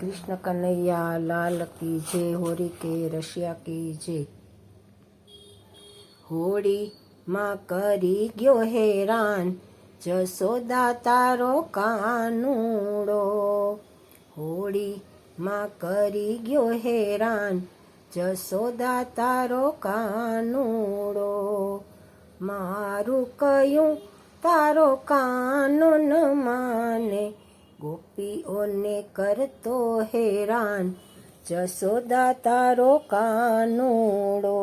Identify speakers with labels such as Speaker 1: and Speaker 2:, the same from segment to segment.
Speaker 1: कृष्ण कन्हैया लाल की जय। होरी के रशिया की जय। होड़ी मां करी गयो हैरान, जसोदा तारो कानूड़ो। होड़ी मां करी गयो हैरान, जसोदा तारो कानूड़ो। मारू कयूं तारो कानो न माने, गोपीओने करतो हैरान, जसोदा तारो कानूड़ो।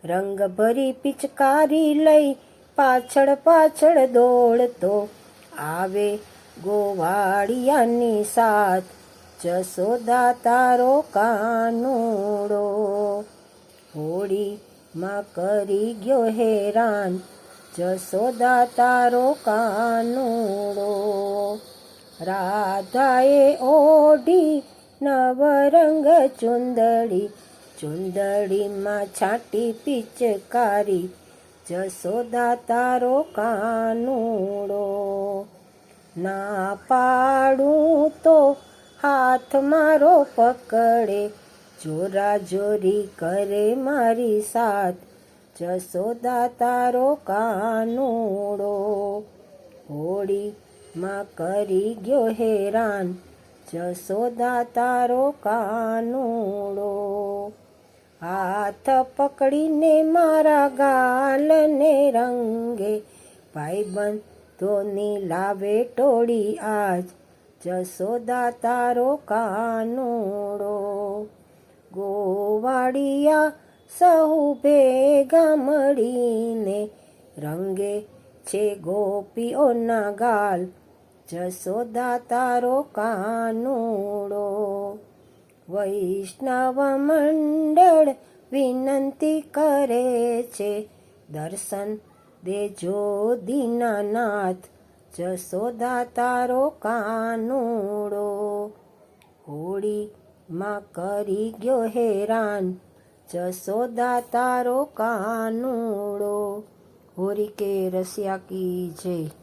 Speaker 1: रंग भरी पिचकारी लई पाछड़ पाछड़ दौड़तो आवे गोवाड़ियानी साथ, जसोदा तारो कानूड़ो। होड़ी मां करी गयो हैरान, जसोदा तारो कानूड़ो। राधाए ओढ़ी नवरंग चुंदड़ी, चुंदड़ी मां छाटी पिचकारी, जसोदा तारो कानूड़ो। ना पाडूं तो हाथ मारो पकड़े, जोरा जोरी करे मारी साथ, जसोदा तारो कानूड़ो। होड़ी मां करी गयो हैरान, जसोदा तारो कानूड़ो। हाथ पकड़ीने मारा गाल ने रंगे, भाईबंधोनी लावे टोળી आज, जसोदा तारो कानूड़ो। गोवाड़िया સહુ ભેગા મળીને રંગે છે ગોપીઓના ગાલ, જસોદા તારો કાનૂડો. વૈષ્ણવ મંડળ વિનંતી કરે છે, દર્શન દેજો દીનાનાથ, જસોદા તારો કાનૂડો. હોળી માં કરી ગયો હેરાન, जसोदा तारो कानूड़ो। होरी के रसिया की जय।